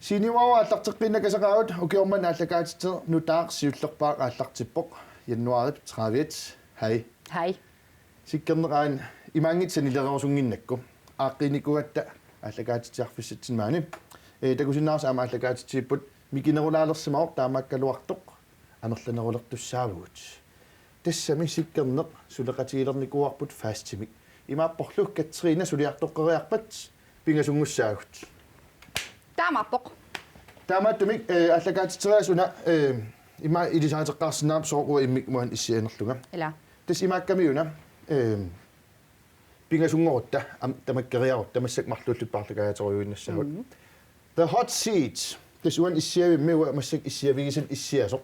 Siniwawa allarteqqinnakasaqagut ukiorman aallakaatiter nutaaq siullerpaaq aallartippoq januarit 30 hej. Hej. Sikkerneraan imaangitsan ilereorsunginnakku aaqqinikuatta ааллакаатитсиарфиссатсимаани такусиннаарс аама ааллакаатитсииппут микинерулаалерсимаор таамааккалуартоқ амерланерулертуссаавгут тассами сиккернеқ сулеқатигилерникуарпут фаастимик имааппорлук катсриина сулиартоққериарпат пингасунгуссаагут таамааттумик ааллакаатитсериасуна има илисаатеққарсинаап сооруа иммик муан иссианерлунга ила тас имааккамиуна пингасунгорутта тамаккериарут тамассак марлууллуппаарлакаяаторюиннассагут the hot seats тасуан иссиавимми массак иссиавигисат иссиасоқ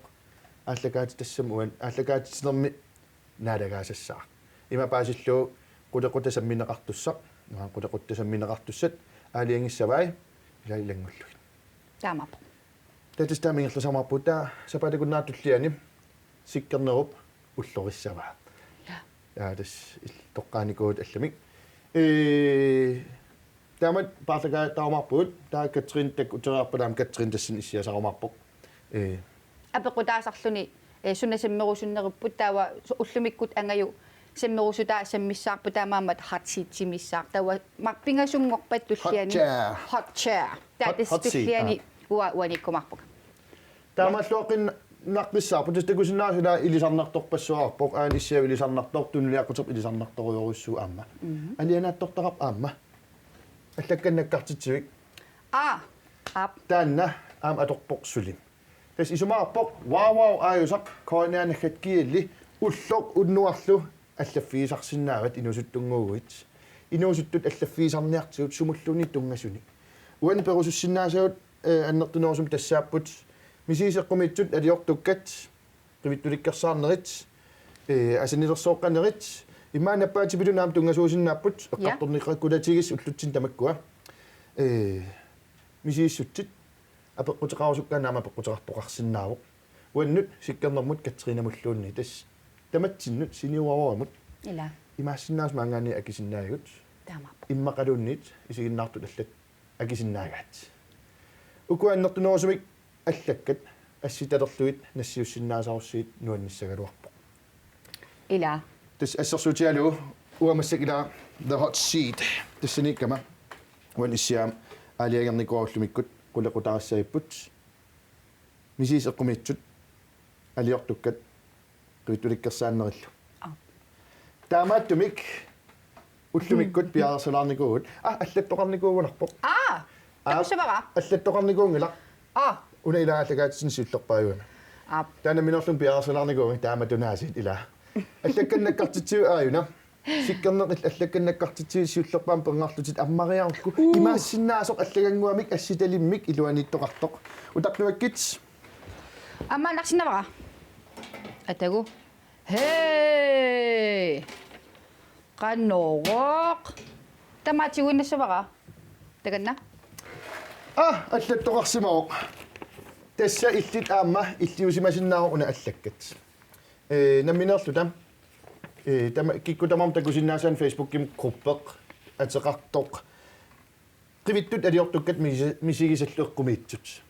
ааллакаати тассамуан ааллакаатитнерми наалагаасассаа има паасиллуу qutaqutasammineqartussaq нуан qutaqutasammineqartussat аалиангиссавай илаллангуллугит таамапо татистаамингерласамарпута сапалакуннаатуллиани сиккернеруп уллориссаваа тас тоққааникуут алламик таамат паартагаа таамарпуут таа катрин так утераарпалаам катрин тассин иссиасарумарпоқ апеқутаасарлуни сунасиммерусуннериппут таава уллумиккут ангаю семмерусутаа саммиссаарпу таамаамат хатсиитсимиссаар тава марпингасунгорпат туллиани hot chair таатис туллиани уаниккумарпук таамаллуоқин наққиссаарпу тастакусиннаасула илисарнарторпассуарпоқ аан иссиав илисарнартор туннилиаққутеп илисарнарторуйоруссуу аама алианааттортарап аама аллакканнаккартитсивик таанна аам аторпоқ сулин тас исумаарпоқ вау ааюсақ коинаанаггат киилли уллоқ уннуарлу аллаффиисарсиннаават инусуттунгуугуит инусуттут аллаффиисарниартигут сумуллуни тунгасуни уан перусуссиннаасагут аннертунерусум тассааппут мисисеққумитсут алиортуккат қивиттуликкерсаарнерит асанилерсооққанерит иммаанаппаатипилунаам тунгасуусиннааппут эққарторниққаккулатигис уллутсин тамаккуа мисииссутсит апеққутеқарусуккаанаама апеққутеқартоқарсинаавоқ уаннут сиккернэрмут катринамуллуунни тас таматсиннут синиуаруамут ила имаассиннаас маангаани акисиннаагут таамап иммақалууннит исигиннаартут аллат акисиннаагаат укуаннертунерусумик аллаккат асситалерлуит нассиуссиннаасаруссиит нуанниссагалуарпо ила тас ассерсуутиалу уамассакила the hot seat тассаниккама уанниссиам алиагерникуарлумиккут qulaqutarassagipпут мисис эққумитсут алиортуккат qivittulikkersaannerилlu таамааттумик уллумиккут пиарсалаарникуугут аллаттоқарникуугуларпоқ такусавара аллаттоқарникуунгила уна илааллагаатсин суллерпааюна таана минерлум пиарсалаарникууги тааматунаасит ила аллакканнаккартитсиу ааюна сиккернеқил аллакканнаккартитсиу суллерпаам пенгарлутит аммариарлу имаассиннаасоқ аллагангуамик асситалиммик илуаниттоқартоқ утақнуаккит аммаанарсинавара атагу хей qannoq тамаатигуиннассавара таганна аллаттоқарсимаоқ тасса иллит аама иллиусимасиннаару уна аллаккат намминерлу там тама киккутамам такусиннаасаан фейсбукким группеқ атеқартоқ qivиттут алиортуккат мисигисаллуэққумиитсут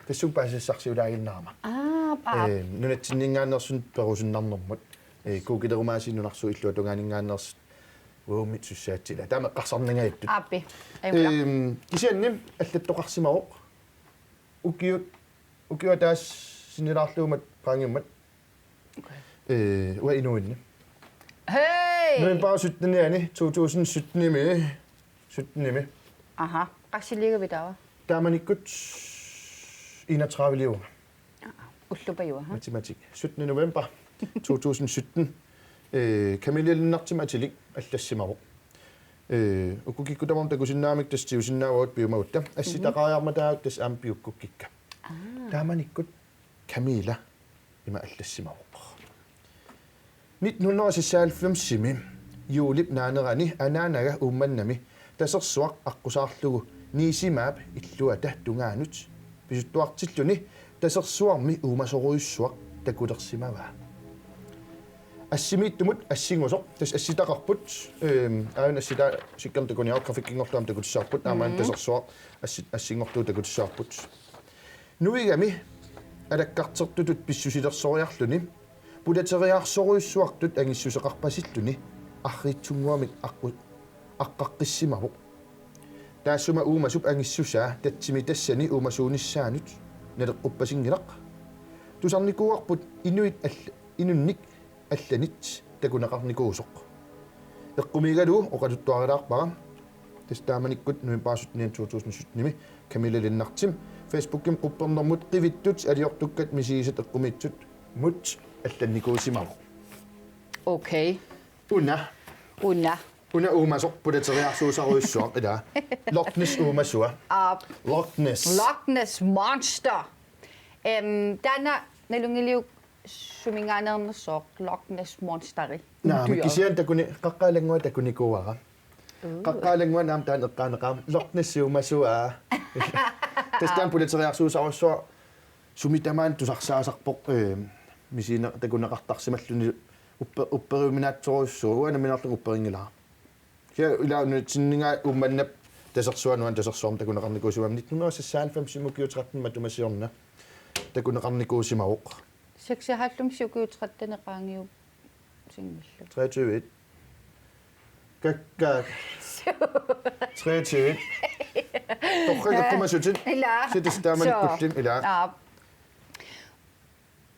тассуп паасассарсиулаагиннарама нунатсиннингааннерсун перусиннарнэрмут кукилерумаасиннунарсу иллуа тунгаанингаааннерс уумит суссаатсила таама қарсарнингаиттут ааппи аймула кисианним аллаттоқарсимаоқ укиуа таас синилаарлуумат qaangiummat уа инуинни хей новембер 2017 17 аха qassiliigavitava тааманиккут 31 лиуга уллупаюа математик 17 november 2017 камилиалиннартиматилик аллассимаро укукиккутамам такусиннаамик тастиусиннааваут пиумаутта асситақариарма таак тас аам пиуккуккикка тааманиккут камила има аллассимаро 1996 юулип наанерани анаанага уумманнами тасерсуақ аққусаарлугу нисимаап иллуата тунгаанут писуттуартиллуни тасерсуарми уумасоруйуссуақ такулерсимаваа ассимииттумут ассингусоқ тас асситақарпут аана ассита сиккерн такуниаа графиккингорлуам такутиссаарпут аамаан тасерсуа ассингортуу такутиссаарпут нуигами алаккартертутут писсусилерсориарлуни пулатериаарсоруйссуартут ангиссусеқарпасиллуни арритсунгуамик аққаққиссимавоқ таассума уумасуп ангиссусаа татсими тассани уумасууниссаанут налеққуппасингилақ тусарникууарпут инунник алланит такунеқарникуусоқ эққумигалу оқалуттуарилаарпара тестааманиккут нуипаасутниан 2017 камила линнартим фейсбукким қуппернэрмут қивиттут алиортуккат мисигисат эққумитсут мут алланникуусимавоқ Okay. уна уумасоқ пулатериарсуусаруйссуақ ила Loch Ness уумасуа Loch Ness Loch Ness Monster. Dana nalungiliu suminganernersoq Loch Ness Monsteri. naa kisian takuni qaqqaalangua takunikuara qaqqaalangua naam taan eqqaaneqaam Loch Ness uummasua testaan pulateriarsuusarussuа sumitamaan tusarsaasarpoq misina takuneqartarsimalluni upperiuminaatsorussuu uanaminarlung upperingilara kia ilaunutsinninga ummannap tasersuanuan tasersuarm takuneqarnikuusimaam 1996 simukiuterattin matumasiorna takuneqarnikuusimaruq 96 siukiutrattan qaangiu singallu 23 kakka 23 toqqaqqumassutit ila sitistaamanukkullim ila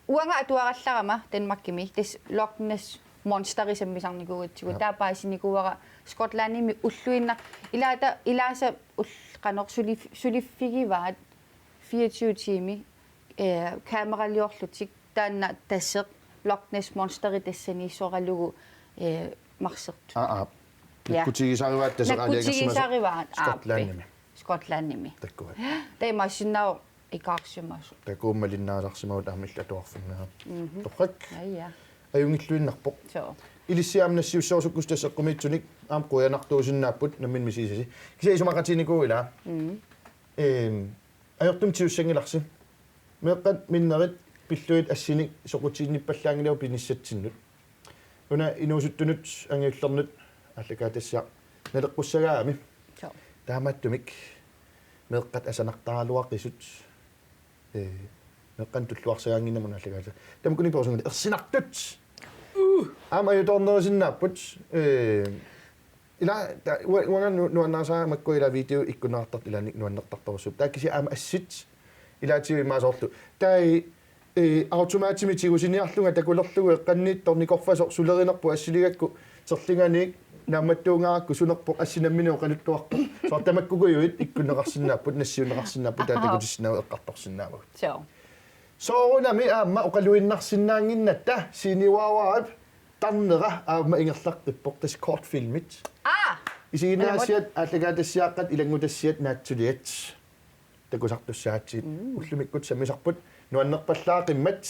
uanga atuarallarama Danmarkimi tis Loch Ness Monsteri sammisarnikuutsigu taapaasinnikuara Skotlandimi ulluinna ilaasa qanorsulif sulifigivaat 24 tiimi kameraliorlutik taanna tasseq Loch Ness Monsteri tassani soralugu marsertu kutigisarivaat nakutigisarivaat Skotlandimi Skotlandimi taimassinnao ikaarsimasu takuummalinnaalaarsimaut aamillatuarfungaa torrak aija ajungilluinnarpoq so ilisiaamnassiussoorsukus tasseqqumitsunik aam quyanartuusinnaaput nammin misiisasi kisiisumaqatinikuu ajortum tiussangilarsi meeqqat minnerit pilluit assinik soqutiinnippallaagilau pinissatsinnut una inuusuttunut angiullarnut аллакаатасса налеққуссагаами таамааттумик меэққат асанартаралуаққисут меэққан туллуарсагаангиннамуна аллакаата тамкуни персонали ерсинартут аама юторнерисиннааппут ила уана нуаннаасаа маккуила видео иккунаартарт иланик нуаннертарторсуп тааккиси аама ассит илаативи маасоорлу таи автоматимитигусиниарлунга такулерлугу эққанниитторникорфасо сулеринерпу ассилигакку серлинганик нааматтуунгаакку сунерпоқ ассинамминео қалуттуарпо сортамаккугуйуит иккунеқарсинааппут нассиунеқарсинааппут таатакутиссинау эққарторсинаавагут соорунами аама оқалуиннарсинаангиннатта синиуааваап тарнера аама ингерлаққиппоқ тас кортфилмит исигинаасиат аллагаатассиааққат илангутассиат наатсулиат такусартуссаатсиит уллумиккут саммисарпут нуаннерпаллаақиммат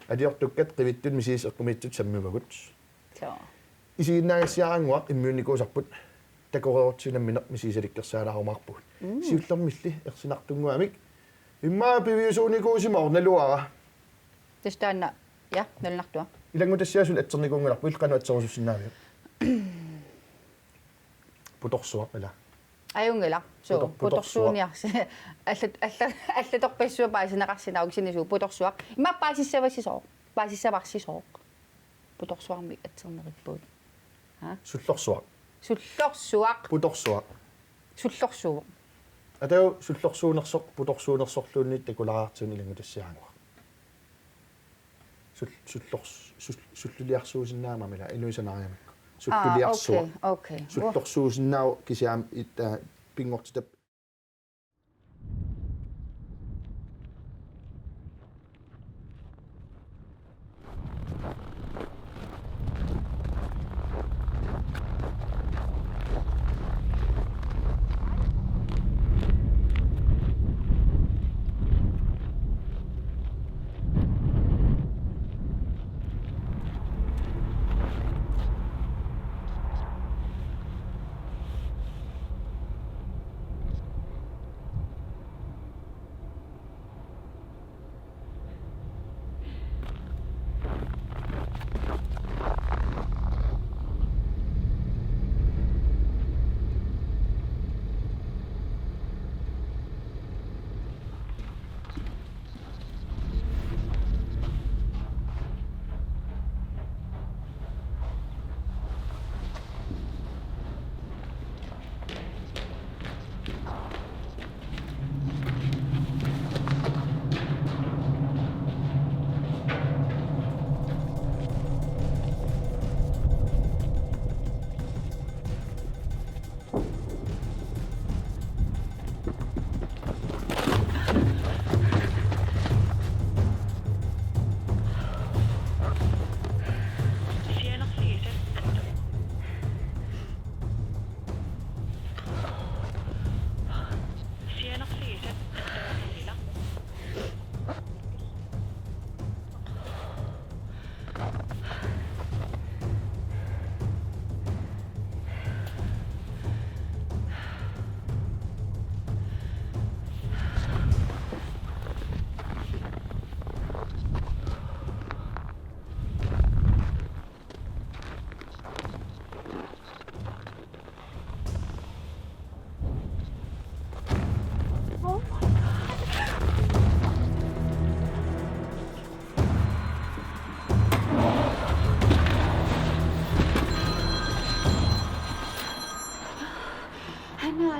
алиортуккат қивиттут мисис эққумиттут саммивагут исигиннаагассиарангуақ иммуунникуусарпут такореортинамминеқ мисисаликкерсаалаарумаарпут сиуллэрмилли ерсинартунгуамик иммаа пивиусууникуусимаар налуара тестаанна я налнартуа илангутассиасул атсерникунгуларпу илқану атсерусуссиннаавиу путорсуа ала аюнгела so putorsuuniarsi аллаторпассуа паасинеқарсинаагсинисуу путорсуақ имма паасиссавасисоо паасиссаварсисоо путорсуарми атсернериппуут суллорсуақ путорсуақ суллорсуу атау суллорсуунерсоқ путорсуунерсорлуунниит такулараартуун илангутассиаангуа суллулиарсуусиннаамамила инуисанариамакку суллулиарсуа окей суллорсуусиннаау кисиаам ита пингортитап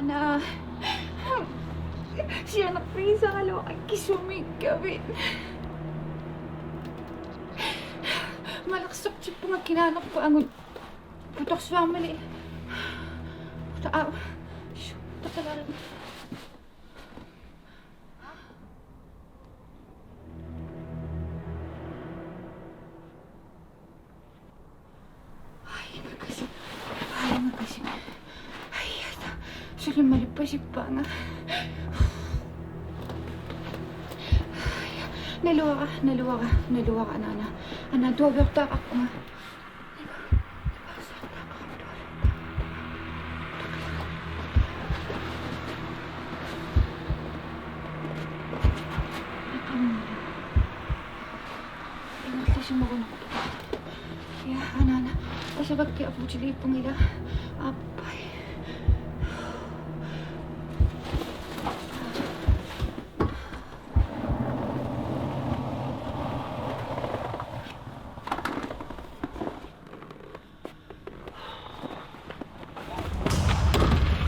Nana. Siya nakprisa kalo ay kisumigawin. Malaksok siya po nga kinanak po angon. Putok sa mali. Taaw. Takalarin. Ay, makasi. Ay, sulit malipasip pa nga. Naluwa ka, Nana. Ana, dobel tak ako nga. Ya, Nana. Kasabag kaya po sila ipong ila. Apay.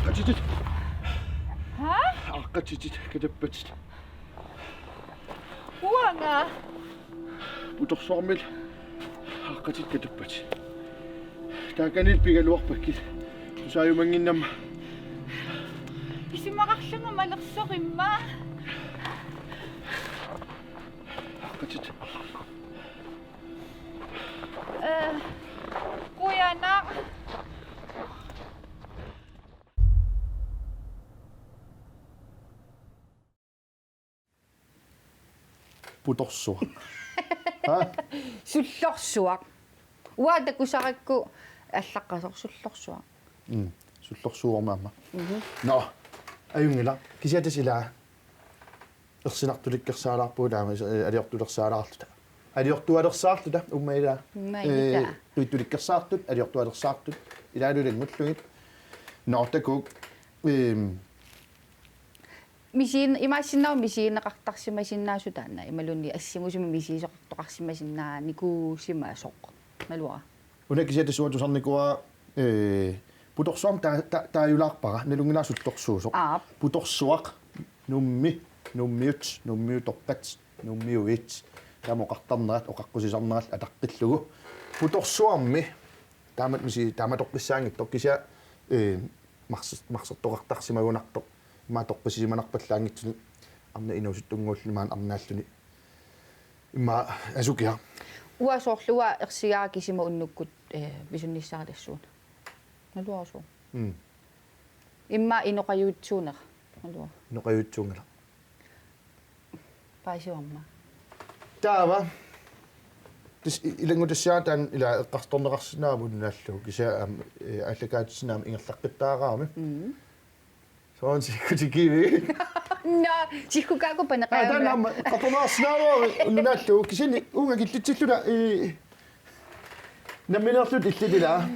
Kaçıcık. Ha? Kaçıcık. Kaçıcık. Huwa nga. Putok soomil. Kaçıcık kaçıcık. Kakanil pigaluakpakil. Sayo manginam. Kasi makakasya nga malaksok, ma. Kaçıcık. Kuya, anak. Putok soa. Ha? Sullorsuaq. Uada kusaqakku аллаққасор sullorsuaq. Sullorsuormaamma. No. Ayungila. Kisiatasila. Ersinartulikkersaalaarpuulaama aliortulersaalaarluta. Aliortualersaarluta ummaila. Ummaila. Tuitulikkersaartut aliortualersaartut ilaalulangullugit. Noortakuk Misiin imasinnaw misiinaqartarsimasinnaasutaanna imalunni assimusima misiisoqartoqarsimasinna nikuusimasoq nalua. Unakisiatassuatusarnikua putorsuam taajulaarpara nalunginaasuttorsuusoq. Putorsuaq nummiutorpat nummiuit tamoqartarnerat oqaqqusisarnerat ataqqillugu putorsuarmi taamat taamatoqqissaangittoq kisia marsertoqartarsimagunartoq maatoqqisimanarpallaangitsuni arna inuusuttunguullimaan arnaalluni imma asukia Uasoorluwa ersigaakisima unnukkut visunnissaalassuun. Naluaso. Imma inoqajuutsuuner. Nalua. Inoqajuutsuungala. Paisiorma. Taava tis ilangutassiaataan ila eqqartorneqarsinaamunnaalluu kisia allakaatissinaam ingerlaqqittaaqaami. Soon sikutikivi. No, sikukaako panaqaa. Taanam qatorneqarsinaamuari unnaallu kisini unga killitsilluna namminerlut illitila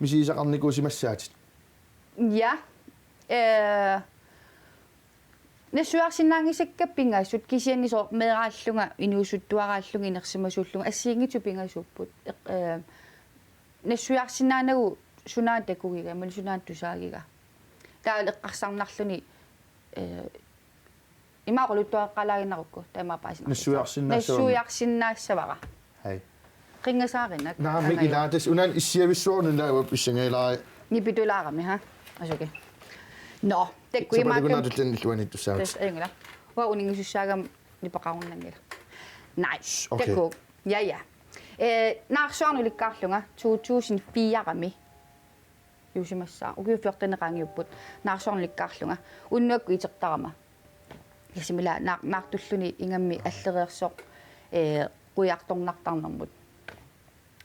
misiisaqarnikuusimassaatit. Ja. Nasuarsinnaangisakka pingassut kisianniso meeraallunga inuusuttuaraallunga inersimasuullunga assiingitsu pingassupput. Nasuarsinnaanagu sunaatakugiga mal sunaattusaagiga. Taal eqqarsarnarluni imaquluttuaqqalaaginarukku taimaapaasina. Nassuarsinnaassavara. Hai. Qingasaarinnak. Naamik ilaatas unan issiavissuornunaa pissangailaai. Nipitulaarami ha. Asuke. No, tekkuimaakam. Sapadugunatutlanilluanittusaavat. Tes engla. Wa uningusussaagam nipaqarunnangila. Nice. Okay. Tekku. Ja. Naarsuarnulikkaarlunga 2004-ami. Юсимассаа угиуффиортанеqaangiupput naarsornikkaarlunga unnuakku itertarama ясимила наартуллуни ингамми аллериерсоq quiartornartarnermut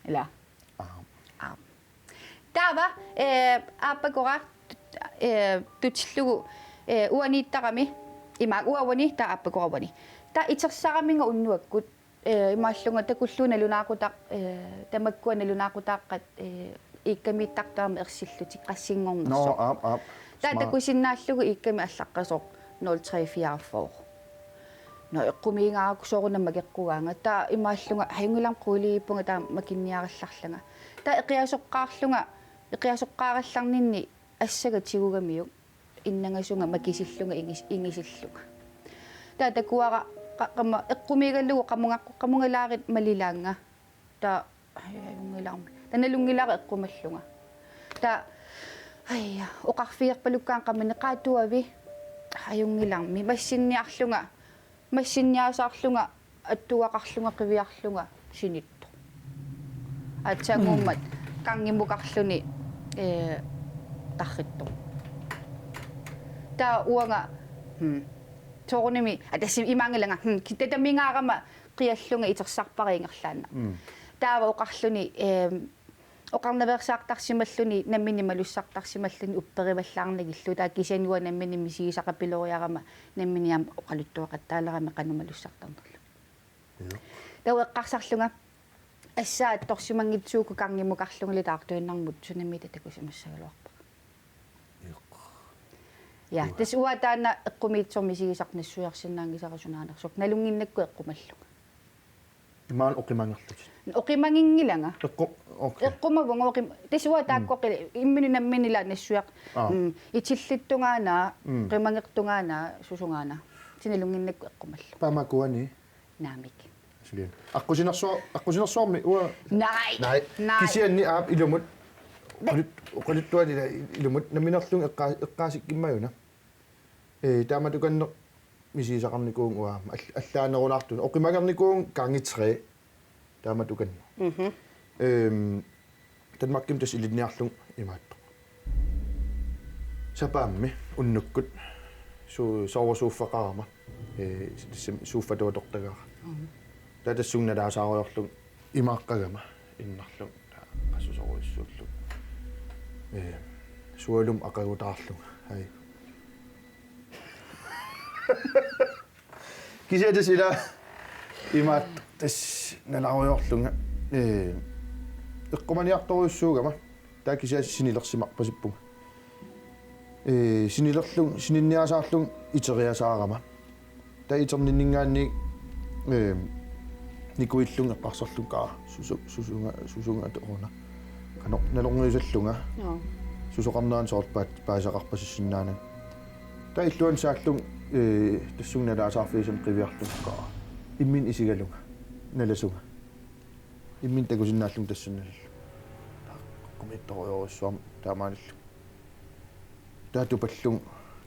ила таава ааппакора тутиллугу уанииттарами имаак уавани таа ааппакоравани таа итерсараминга уннуаккут имааллунга такуллуна лунаақутақ тамаккуана лунаақутааққат иккамиттартаама ерсиллути qassiнгорнерсо No, таатакусиннааллугу икками аллаққасоқ 0344 но эққумиингааракусоорунамма кеққугаанга таа имааллунга хангулам қулииппунга таа макинниаралларлага таа эқиасоққаарлунга эқиасоққаралларнинни ассагатигугамиук иннангасунга макисиллунга ингисиллунга та такуара qama eqqumiigallugu qamungalaarit malilaanga ta ayungilaarmi tanalungilaari eqqumallunga ta ayya oqarfiirpalukkaan qamani qaatuavi ayungilaarmi massinniaasaarlunga attuaqarlunga qiviarlunga sinittu atsanguummat kangimuqarluni tarrittu ta uanga toornimi atassi imaangalanga kitatamingaarama qiallunga itersarpariingerlaanna taava oqarluni oqarnaversaartarsimalluni nammini malussartarsimalluni upperivallaarnagillu taa kisianua nammini misigisaqapiloriarama namminiam oqaluttuaqattaalerami qanumalussartarnerlu taava eqqarsarlunga assaa torsimangitsuuku kangimuqarlunguli taartuinnarmut sunami tatakusimassagaluarpa ja tes uataana eqqumiitsormisigisarnassuiarsinnaangisarasunaanерсук налунгиннакку эққумаллуга имаан оқимангерлут оқимангингилага окей эққумавунга оқим тес уатааккоқили иммини намминила нассуяқ итиллиттунгаана қимангертунгаана сусунгаана тиналунгиннакку эққумаллу памакуани наамик сулиан аққусинерсуарми уа най кисианни аап илумут оқалуттуалила илумут наминерлун эққаасиккиммаюна тааматуканне мисисақарникуун уаама аллаанерунартун оқимагерникуун кангитре тааматуканне танмакким тас илинниарлун имаатто сапаамми уннуккут соорсууффақарама сууффатуатортагаа татассугналаасааруйорлун имааққагама иннарлун qasusoriussuullu sualum aqagutaarluga ai kisiatas ila imaat tas nalaruyorlunga eqqumaniartoruussuugama taa kisias sinilersimarpasippunga sinilerlung sininniasaarlung iteriasaarama taa iterninningaanni nikuillung eqqarserlungaa susunga atoruna qano nalornguisallunga susoqarnaan soorpaat paasaqarpasissinnaana ta illuan saallung tassungналаасаарфиисам qiviarlungaa immin isigalunga nalasunga immin takusinnaallung tassunnallu qummittoriorussuam taamaalillu taatupallung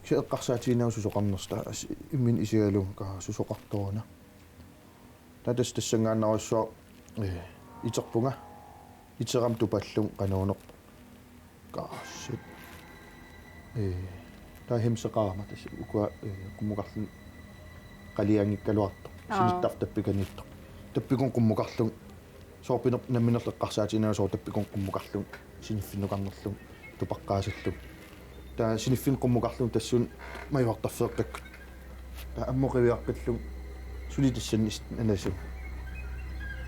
kieqqarsaatiinau susoqarnersta immin isigalunga susoqartoruna tatas tassangaannarussua iterpunga iteram tupallung qanuuneq kaassit taahimseqaarama tas ukua qummuqarlun qaliangikkaluarto sinittартаппиканитто таppикун qummuqarlung soorpinер намминерлеққарсаатинаа соор таppикун qummuqarlung siniffinnuqarnerlung tupaqqaasallung taa siniffin qummuqarlung tassun majuartarfeeqqakkut taa ammoqiviarqallung сулитассанни анасу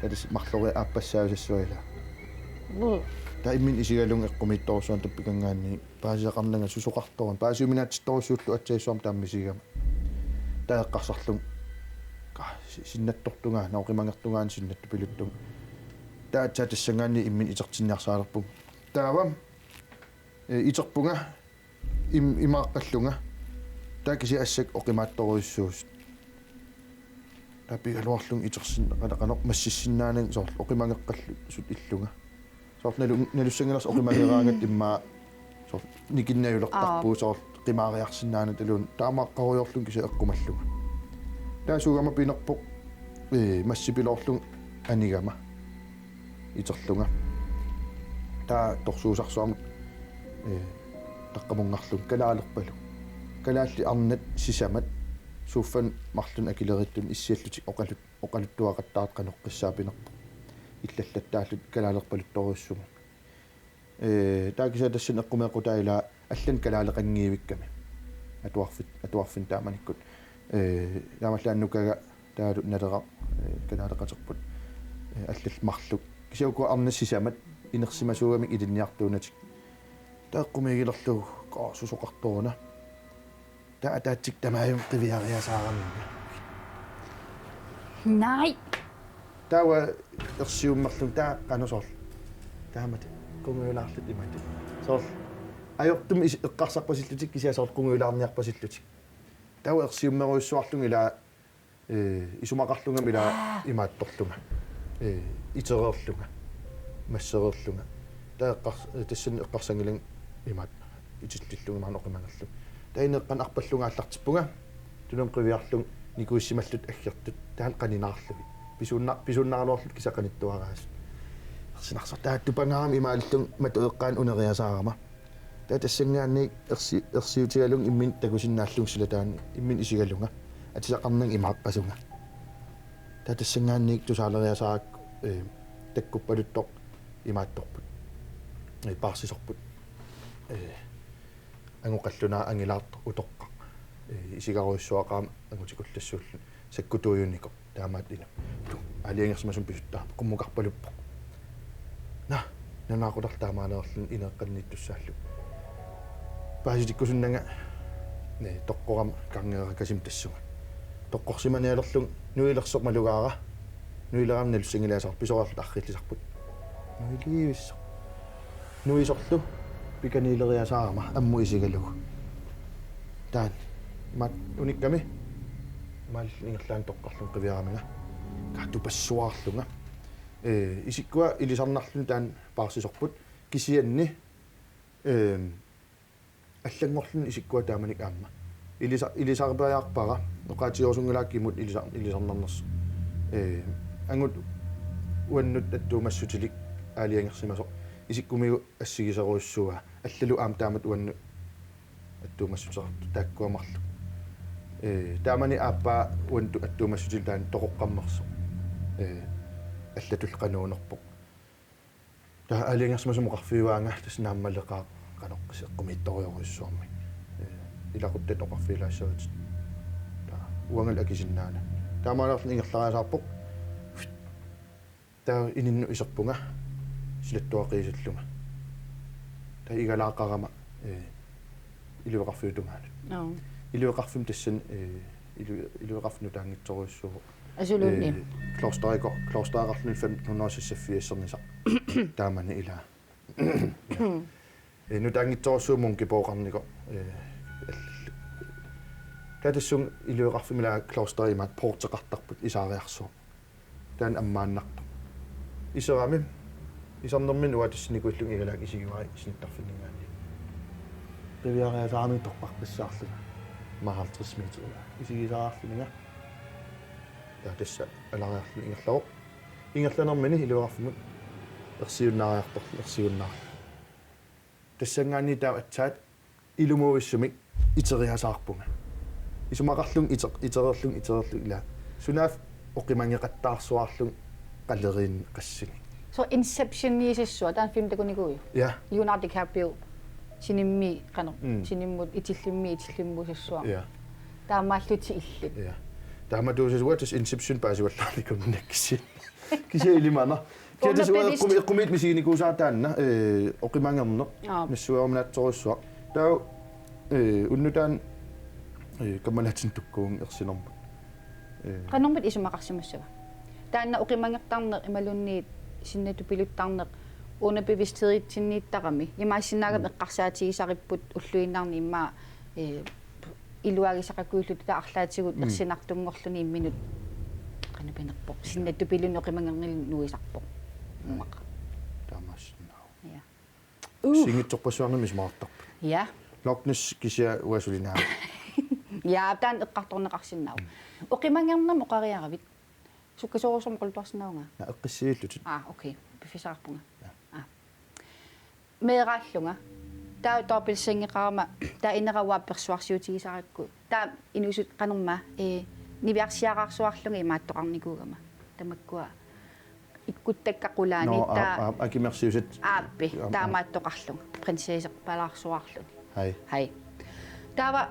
тадис марлори ааппассаависассуила та иммин исигалун эққумитторсуан таппикангаанни паасиақарнага сусоқарторун паасиуминаатситторуссууллу атсаисуам тааммисигама таэққарсарлун синнаттортунгаа наоқимангертунгаан синнатту пилуттун таатса тассангаанни иммин итертинниарсаалерпуг таавам итерпунга имааққаллунга таакиси ассак оқимаатторуйссуус tapigaluarlung itersin qanaq massissinnaanang soorl oqimangеqqallu sut illunga soorl nalussangalas oqimangeraangat imma soorl nikinnayulertarpuu soorl qimaariarsinnaana talun taamaqqarujorlung kisa eqqumallunga taasugama pinerpoq massipilorlung anigama iterlunga taa torsuusarsuam taqqamungarlung kalaalerpalu kalaalli arnat sisamat suuffan marlun akilerittun issiallutik oqaluttuaqattaat qanoqqissaapinerpo illallattaallut kalaalerpaluttoruussugu taakisa tassun eqqumeequtaila allan kalaaleqangiivikkami atuarfin taamanikkut taamallaannukaga taalu nalera kalaaleqaterput allall marluk kisiuku arnassisamat inersimasuugamik ilinniartuunatik taaqqumiigilerlugu qaasusoqartoruna taataattik tamaayum qiviariasaaramminga nej tawa ersiummerlung taa qanosorl taamat kunguulaarlut imati sorl ajortum eqqarsarpasillutик kisiasorqunguilaarniarpasillutик tau ersiummeruissuarlung ila isumaqarlungam ila imaattorlunga itererlunga масserерлунга таэққар тассани эққарсангилан имаат итиллиллунга маанеқимангаллу таинеққан арпаллунгааллартиппунга тулун қивиарлун никуиссималлут аггертут таан қанинаарлуги писууннааруарлут кисақаниттуараас ерсинарсар тааттупангаами имааллун матуэққаан унериасаарама таа тассангаанни ерсиутигалун иммин такусиннааллун силатаани иммин исигалунга атисақарнан имааққасунга таа тассангаанни тусаалериасаарак таккуппалуттоқ имаатторпут парсисорпут ангоқаллунаа ангилаарто утоққа исигаруиссуақаама ангутикуллассууллу саккутуйуннико таамаат ина алиангерсмасум писуттаа қуммуқарпалуппо нанаақулартаамаанерлун инеққанниттуссааллу пааситиккусуннага тоққорам кангееракасим тассуга тоққорсиманиалерлун нуилерсоқ малугаара нуилерам налуссангилаасаар писоraarlut арриллисарпут нуилиивиссо нуисорлу пиканилериасаарама амму исигалугу таан мат уникками мал ингерлаан тоққарлун қивиарамага катупассуаарлунга исиккуа илисарнарлун таан паарсисорпут кисианни аллангорлун исиккуа тааманик аама илисарпаярпара ноқаатиорсунгулааккимут илисарнарнерс ангут уаннут аттуумассутилик аалиангерсимасо исиккумигу ассигисеруиссуа аллалу аам таамат уанну аттуумассутерарту тааккуамарлу таамани ааппаа уанту аттуумассутил таан тоқоққаммерсо аллатул қануунерпоқ таа аалиангерсимасо моқарфиуаанга тасснааммалеқаа каноққисеққумиитториоруиссуарми илақуттат оқарфилаассават таа уангал акисиннаана таамаалерлни ингерлариасаарпоқ таа ининну исерпунга силаттуақиисаллунга таа игалаақарама илуеқарфиутумаанут илуеқарфим тассан илуеқарфну таангитсоруиссугу асулуунни клостаақарлун 1584 таамани ила nu таангитсорусуумун кипооқарнико катассун илуеқарфимила клостеримаат портеқартарпут исаариарсуу таан аммааннарту исерами исарнэрмин уатассникуллун игалаак исигуари сниттарфиннгаани пивиариасаами торпарпассаарлуга махалтэрс митула исигисаарлунга тасса алариарлу ингерланермини илуеқарфимут ерсиуннаариарторлу ерсиуннаар тассангаани таа атсаат илумуиссумик итериасаарпунга исумақарлун итерерлун ила сунаф оқимангеқаттаарсуарлун қалериин qassini so Inception niisissua taan film takunikuu ja Leonardo DiCaprio sinimmi qano sinimmut itillimmuusissua ja taamaalluti illit ja taamatuususuatus Inception paasuallaarnikum naksin kisiilimana kiatas qumit misiinikuusaataanna oqimangerner nassuaruminaatsorussua taa unnutaan kamalatin tukkuun ersinermut qanormut isumaqarsimassava taanna oqimangertarner imalunniit sinnatupiluttarneq una bevidstheden imaasinnaagam eqqarsaatigisaripput ulluinnaarni immaa iluagisaqakuullut taarlaatigut ersinartunngorluni imminut qanapinerpoq sinnatupilun oqimangerngil nuisarpoq ummaqa taamassnaa ja singitsorpassuarnami smartarpu ja loknes kisia uasulinaa ja taan eqqartorneqarsinnau oqimangernam oqariaravit sukkasoorusum qultuarsinnaunga na eqqissiillutut okay pifisarpunga meeraallunga taa toopilsengeqarama taa inerawaa persuarsiutigisarikku taa inusut qanerma niviarsiaqarsuarlunga imaattoqarnikuugama tamakkua ikkuttakkaqulaani taa akimersiusat aappi taamaattoqarlunga prinsesseqpalaarsuarluni hai taava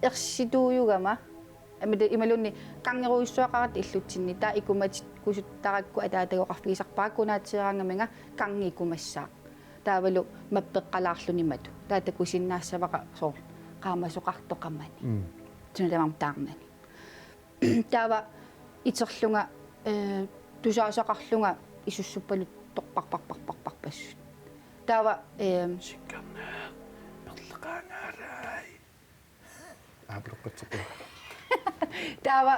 ersituuyugama amida imalunni kangeruissuaqarat illutsinni taa ikumat kusuttarakku ataatagoqarfiisarpaakkunaatsirangaminga kangikumassaaq taavalu mappeqqalaarlunimatu taatakusinnaassavaqa soor qaamasoqartoqammani tunatamam taarnani taava iterlunga tusaasaqarlunga isussuppalut torparparparparpassut таава Sikkarna. Merleqaanaalai. Aapluqqatsequ. таава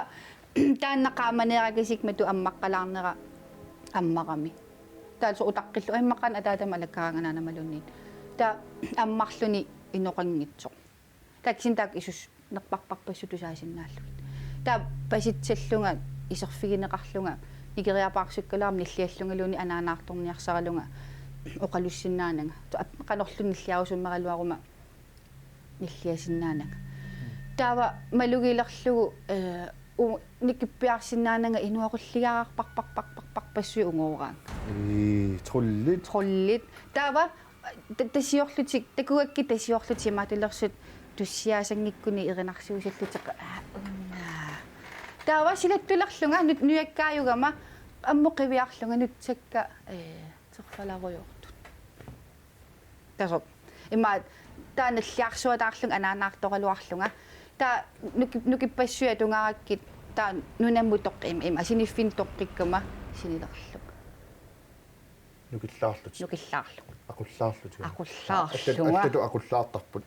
тааннақааманееракисик мату аммаққалаарнера аммарами таасо утаққиллу иммаққан атаатама алаккаранганаанамалунниит та аммарлуни иноқангитсоқ таксин так исус нерпарпарпассутусаасиннааллуит та паситсаллунга исерфигинеқарлунга никериапаарсуккалаарми ниллиаллунгалуни анаанаарторниарсаралунга оқалуссиннаанага канорлун ниллиарусуммералуарума ниллиасиннаанага таава малугилерлугу никиппиарсиннаанага инуақуллиаарпарпарпарпарпар пассуи унгуураа троллит таава тасиорлутик такуакки тасиорлути маатулерсут туссиаасангиккуни иринарсуусаллутеқа таава силаттулерлунга нуяккааюгама аммоқивиарлунга нутсакка терфаларуйортут тасо имма тааналлиарсуатаарлунга анаанаарторалуарлунга та нукиппассуя тунгараккит та нунаммутоқ им асиниффин тоққиккама синилерлук Nukillаарlut. Aqullaarlunga Attatu aqullaartarput.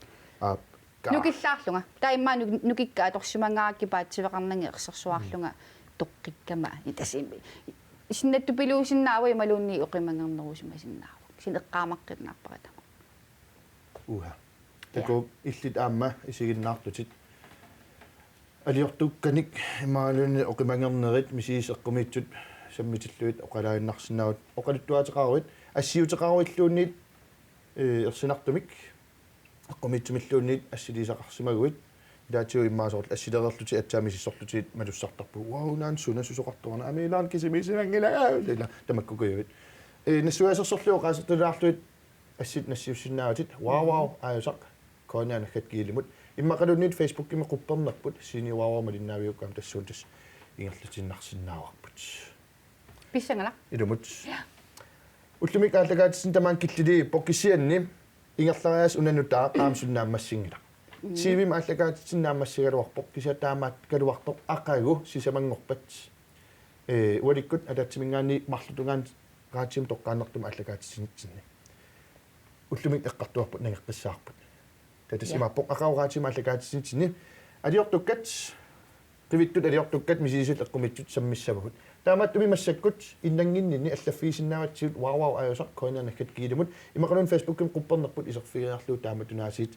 Nukillаарlunga таимма нукикка аторсимангаакки паатсивеқарнанги ерсерсуарлунга тоққиккама итасими синнаттупилуусиннаава ималуунни оқимангернерусимасиннаава синеққаамаққитнаарпарата Uha. Taku illit aamma isiginnaartutit. Aliortukkanik imaalunni oqimangernerit misiiseqqumitsut sammitilluit oqalaaginnarsinnaavut oqaluttuateqaruit assiuteqaruilluunniit ersinartumik eqqumitsumilluunniit assiliisaqarsimaguit daatu immaasorl assilererluti atsaamisissorlutit malussartarpu wow naan sunasusoqartorna amiilaan kisimisinangilaa lila tamakkukuyuit nassuasersorluoqaasertulaarluit assit nassiussinnaavatit wow aayusaq koonianakkat kiilimut иммақалунниит фейсбуккими қуппернерпут синиуарумалиннаавиуккаам тассуутас ингерлутиннарсиннааварпут писсангала илумут уллумик ааллагаатисин тамаан киллили поккисианни ингерлариас унанутаа qaamsunnaammassingila сивим ааллагаатисиннааммассигалуарпоқ кисиатаамаат калуартоқ ақагу сисамангорпат уаликкут ататсимингаани марлутунгаан раатсим тоққааннертум ааллагаатисинитсинни уллумик эққартуарпут нагеққиссаарпут татасимаппоқ ақаораатима аллагаатисинитсинни алиортуккат qivittu aliortukkat misiisut eqqumitsut sammissavugut taamattumi massakgut innanginninni allaffiisinnaavatsiut wow ayusaq koinanakkat kiilimut imaqalun facebookim quppernerput iserfigiarluu taamatunaasiit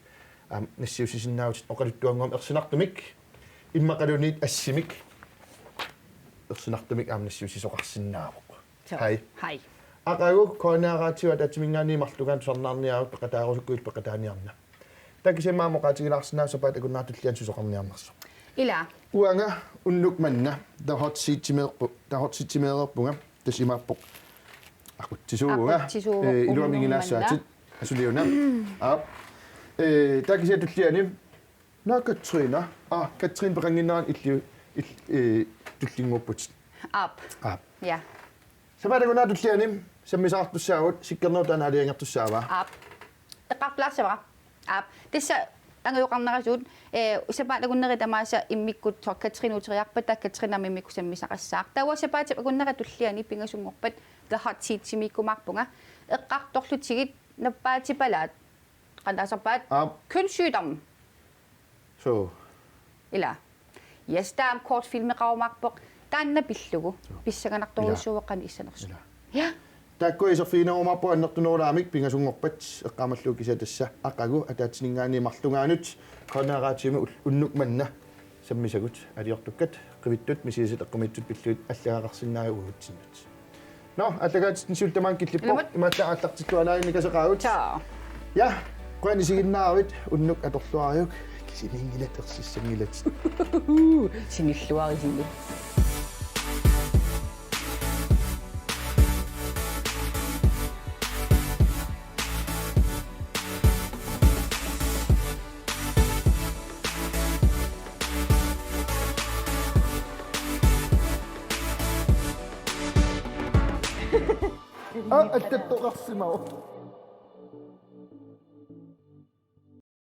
nassiusisinnaavut oqaluttuangoom ersinartumik immaqaluniit assimik ersinartumik nassiusisoqarsinnaavoq hai aqagu koinaaraatiuat atmingaani marlugaan sarnaarniaavut peqataarusukkuil peqataaniarna takisemaamooqaatigilaarsinnaassapaat akunnaartullian susoqarniarnersu ila uanga unnuk manna da hot sitimeerpunga tasimappoq aqutsisuuga iluaminginaasaatit asuliuna takisatulliani na Katrina Katrin beranginaan illi tullinguput ja sabaadaguna tulliani sammisaartussaavut sikkernuutaan aliangertussaava eqqarplaarsawa tissa ангаюқарнерасуут усапаатагуннери тамааса иммиккут Katrinuuteriarpata Katrinamimikku саммисақассаар тауасапаатип агуннера туллиани пингасунгорпат the hot seat симиккумаарпунга эққарторлутигит наппаатипалаат qanasarpaat kønssygdom so ila ястаам кортфилмеқарумаарпоқ таанна пиллугу писсаганарторуссууеққани иссанерсу я таккуи софинаумарпу аннертунуураамик пингасунгорпат эққамаллуу кисатасса ақагу атаатсинингаани марлунгаанут конаараатими уннук манна саммисагут алиортуккат қивиттут мисисит эққумитсут пиллуит аллагақарсиннааю уутсиннут но аллагаатсин султамаан киллиппо имаатта ааллартиллуанаани касеқаагут я қуани сигиннааруит уннук аторлуариук кисинингилат ерсиссангилат синиллуарисинни attetoqarsimau